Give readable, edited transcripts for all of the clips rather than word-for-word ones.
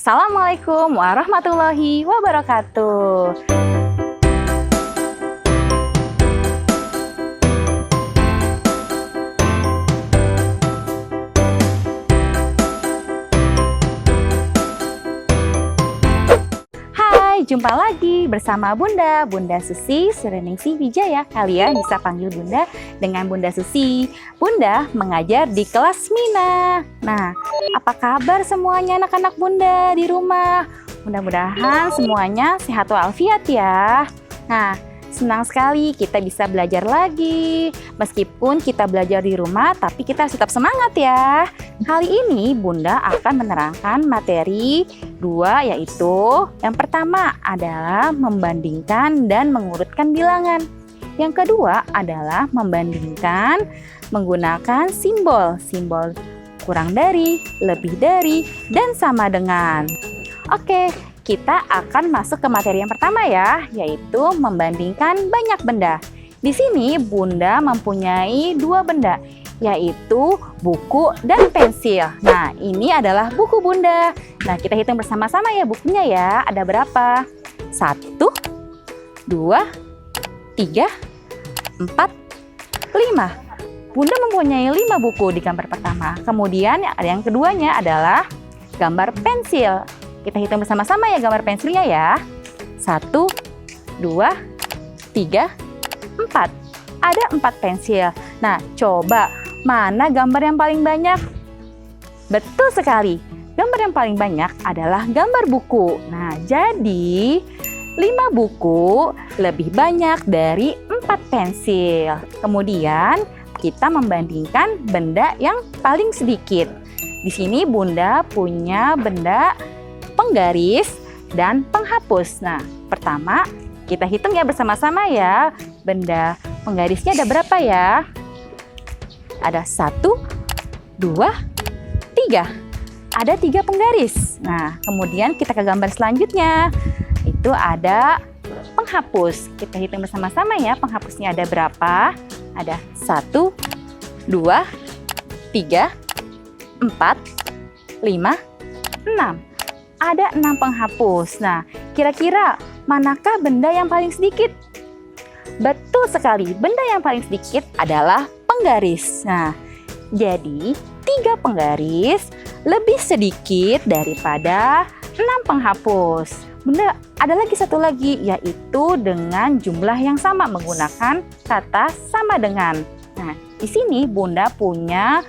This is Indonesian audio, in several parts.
Assalamualaikum warahmatullahi wabarakatuh. Jumpa lagi bersama Bunda Susi Sureningsi Wijaya. Kalian bisa panggil Bunda dengan Bunda Susi. Bunda mengajar di kelas Mina. Nah, apa kabar semuanya anak-anak Bunda di rumah? Mudah-mudahan semuanya sehat walafiat ya. Nah, senang sekali kita bisa belajar lagi. Meskipun kita belajar di rumah, tapi kita harus tetap semangat ya. Kali ini Bunda akan menerangkan materi 2, yaitu yang pertama adalah membandingkan dan mengurutkan bilangan. Yang kedua adalah membandingkan menggunakan simbol kurang dari, lebih dari, dan sama dengan. Oke, kita akan masuk ke materi yang pertama ya, yaitu membandingkan banyak benda. Di sini Bunda mempunyai 2 benda, yaitu buku dan pensil. Nah, ini adalah buku Bunda. Nah, kita hitung bersama-sama ya bukunya ya. Ada berapa? 1, 2, 3, 4, 5. Bunda mempunyai 5 buku di gambar pertama. Kemudian yang keduanya adalah gambar pensil. Kita hitung bersama-sama ya gambar pensilnya ya. 1, 2, 3, 4. Ada 4 pensil. Nah, coba mana gambar yang paling banyak? Betul sekali. Gambar yang paling banyak adalah gambar buku. Nah, jadi 5 buku lebih banyak dari 4 pensil. Kemudian kita membandingkan benda yang paling sedikit. Di sini Bunda punya benda penggaris dan penghapus. Nah, pertama kita hitung ya bersama-sama ya. Benda penggarisnya ada berapa ya? Ada 1, 2, 3. Ada 3 penggaris. Nah, kemudian kita ke gambar selanjutnya. Itu ada penghapus. Kita hitung bersama-sama ya, penghapusnya ada berapa? Ada 1, 2, 3, 4, 5, 6. Ada 6 penghapus. Nah, kira-kira manakah benda yang paling sedikit? Betul sekali, benda yang paling sedikit adalah penggaris. Nah, jadi 3 penggaris lebih sedikit daripada 6 penghapus. Bunda, ada lagi satu lagi, yaitu dengan jumlah yang sama menggunakan kata sama dengan. Nah, di sini Bunda punya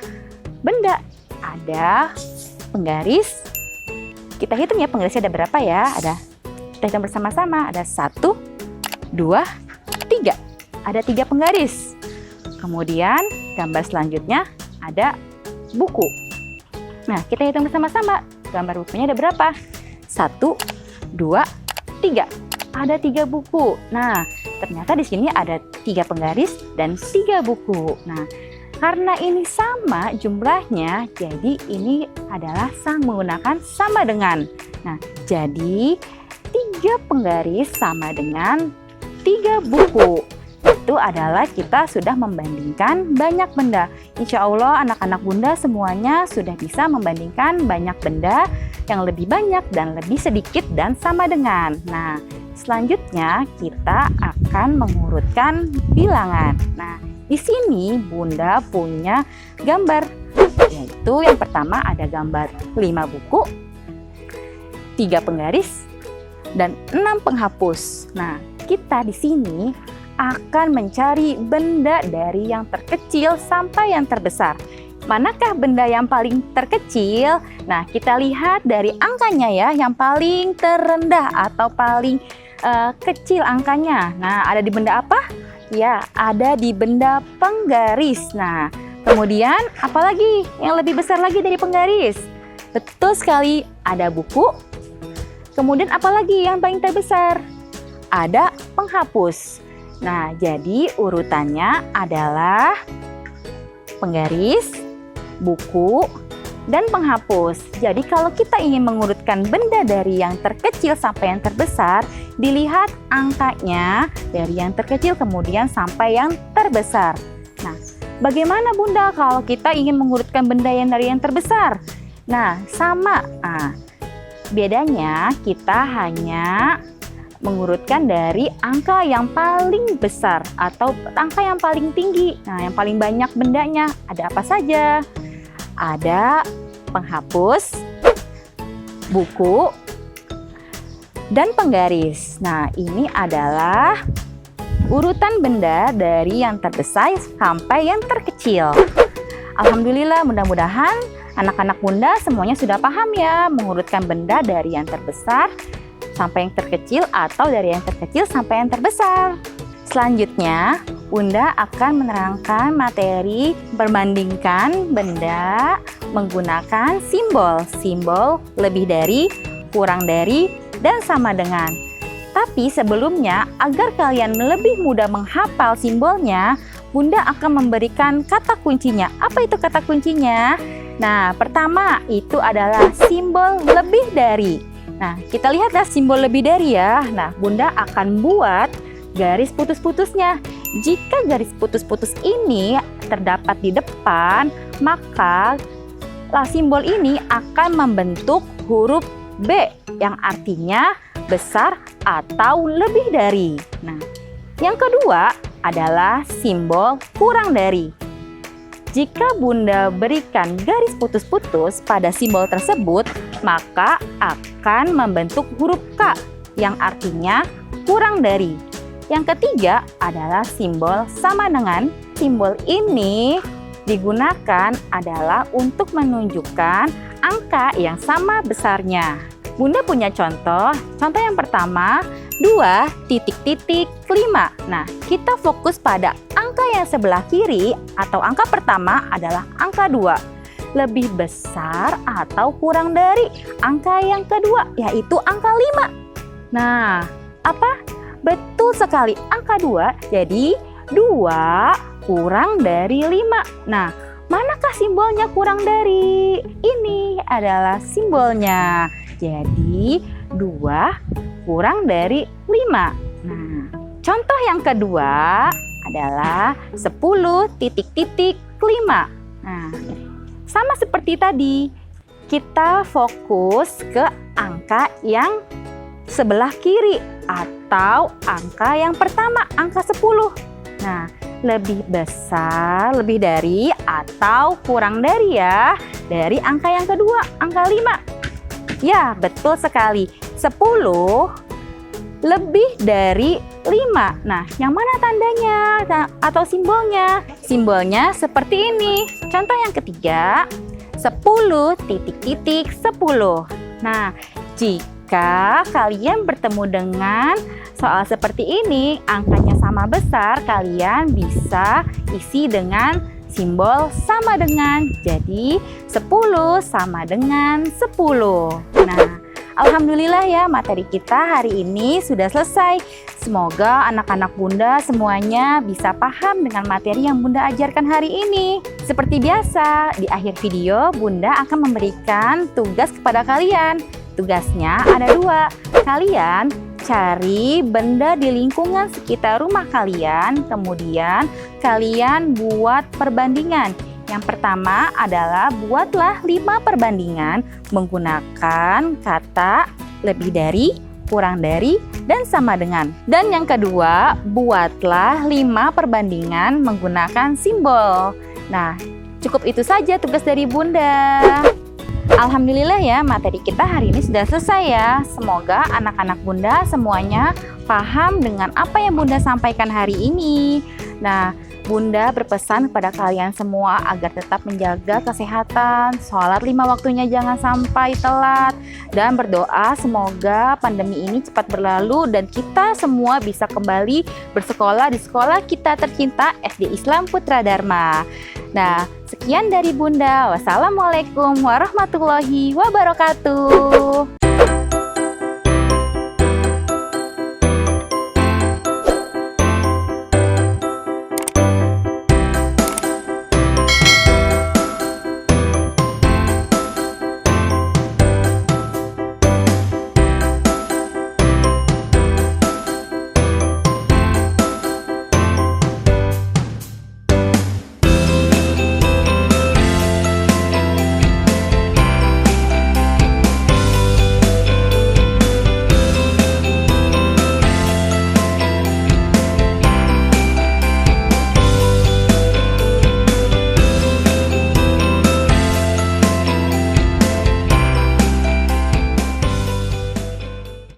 benda. Ada penggaris. Kita hitung ya penggarisnya ada berapa ya? Kita hitung bersama-sama. Ada 1, 2, 3. Ada 3 penggaris. Kemudian gambar selanjutnya ada buku. Nah, kita hitung bersama-sama. Gambar bukunya ada berapa? 1, 2, 3. Ada 3 buku. Nah, ternyata di sini ada 3 penggaris dan 3 buku. Nah, karena ini sama jumlahnya, jadi ini adalah menggunakan sama dengan. Nah, jadi 3 penggaris sama dengan 3 buku. Itu adalah kita sudah membandingkan banyak benda. Insya Allah anak-anak Bunda semuanya sudah bisa membandingkan banyak benda yang lebih banyak dan lebih sedikit dan sama dengan. Nah, selanjutnya kita akan mengurutkan bilangan. Nah, di sini Bunda punya gambar, yaitu yang pertama ada gambar 5 buku, 3 penggaris, dan 6 penghapus. Nah, kita di sini akan mencari benda dari yang terkecil sampai yang terbesar. Manakah benda yang paling terkecil? Nah, kita lihat dari angkanya ya, yang paling terendah atau paling kecil angkanya. Nah, ada di benda apa? Ya, ada di benda penggaris. Nah, kemudian apalagi yang lebih besar lagi dari penggaris? Betul sekali, ada buku. Kemudian apalagi yang paling terbesar? Ada penghapus. Nah, jadi urutannya adalah penggaris, buku, dan penghapus. Jadi kalau kita ingin mengurutkan benda dari yang terkecil sampai yang terbesar, dilihat angkanya dari yang terkecil kemudian sampai yang terbesar. Nah, bagaimana Bunda kalau kita ingin mengurutkan benda yang dari yang terbesar? Nah, sama. Bedanya kita hanya mengurutkan dari angka yang paling besar atau angka yang paling tinggi. Nah, yang paling banyak bendanya ada apa saja? Ada penghapus, buku, dan penggaris. Nah, ini adalah urutan benda dari yang terbesar sampai yang terkecil. Alhamdulillah, mudah-mudahan anak-anak Bunda semuanya sudah paham ya mengurutkan benda dari yang terbesar sampai yang terkecil atau dari yang terkecil sampai yang terbesar. Selanjutnya, Bunda akan menerangkan materi perbandingkan benda menggunakan simbol. Simbol lebih dari, kurang dari, dan sama dengan. Tapi sebelumnya, agar kalian lebih mudah menghafal simbolnya, Bunda akan memberikan kata kuncinya. Apa itu kata kuncinya? Nah, pertama itu adalah simbol lebih dari. Nah, kita lihatlah simbol lebih dari ya. Nah, Bunda akan buat garis putus-putusnya. Jika garis putus-putus ini terdapat di depan, maka simbol ini akan membentuk huruf B yang artinya besar atau lebih dari. Nah, yang kedua adalah simbol kurang dari. Jika Bunda berikan garis putus-putus pada simbol tersebut, maka akan membentuk huruf K yang artinya kurang dari. Yang ketiga adalah simbol sama dengan. Simbol ini digunakan adalah untuk menunjukkan angka yang sama besarnya. Bunda punya contoh. Contoh yang pertama, 2.5. Nah, kita fokus pada angka yang sebelah kiri atau angka pertama adalah angka 2. Lebih besar atau kurang dari angka yang kedua, yaitu angka 5. Nah, apa? Betul sekali, angka 2. Jadi, 2 kurang dari 5. Nah, manakah simbolnya kurang dari? Ini adalah simbolnya. Jadi, 2 kurang dari 5. Nah, contoh yang kedua adalah 10.5. Nah, sama seperti tadi, kita fokus ke angka yang sebelah kiri atau angka yang pertama, angka 10. Nah, lebih besar, lebih dari atau kurang dari ya, dari angka yang kedua, angka 5. Ya, betul sekali. 10 lebih dari 5. Nah, yang mana tandanya atau simbolnya? Simbolnya seperti ini. Contoh yang ketiga, 10.10. Nah, jika kalian bertemu dengan soal seperti ini, angkanya sama besar, kalian bisa isi dengan simbol sama dengan. Jadi 10 sama dengan 10. Nah, alhamdulillah ya, materi kita hari ini sudah selesai. Semoga anak-anak Bunda semuanya bisa paham dengan materi yang Bunda ajarkan hari ini. Seperti biasa, di akhir video Bunda akan memberikan tugas kepada kalian. Tugasnya ada 2. Kalian cari benda di lingkungan sekitar rumah kalian, kemudian kalian buat perbandingan. Yang pertama adalah buatlah 5 perbandingan menggunakan kata lebih dari, kurang dari, dan sama dengan. Dan yang kedua, buatlah 5 perbandingan menggunakan simbol. Nah, cukup itu saja tugas dari Bunda. Alhamdulillah ya, materi kita hari ini sudah selesai ya. Semoga anak-anak Bunda semuanya paham dengan apa yang Bunda sampaikan hari ini. Nah, Bunda berpesan kepada kalian semua agar tetap menjaga kesehatan, sholat 5 waktunya jangan sampai telat, dan berdoa semoga pandemi ini cepat berlalu dan kita semua bisa kembali bersekolah di sekolah kita tercinta SD Islam Putra Dharma. Nah, sekian dari Bunda. Wassalamualaikum warahmatullahi wabarakatuh.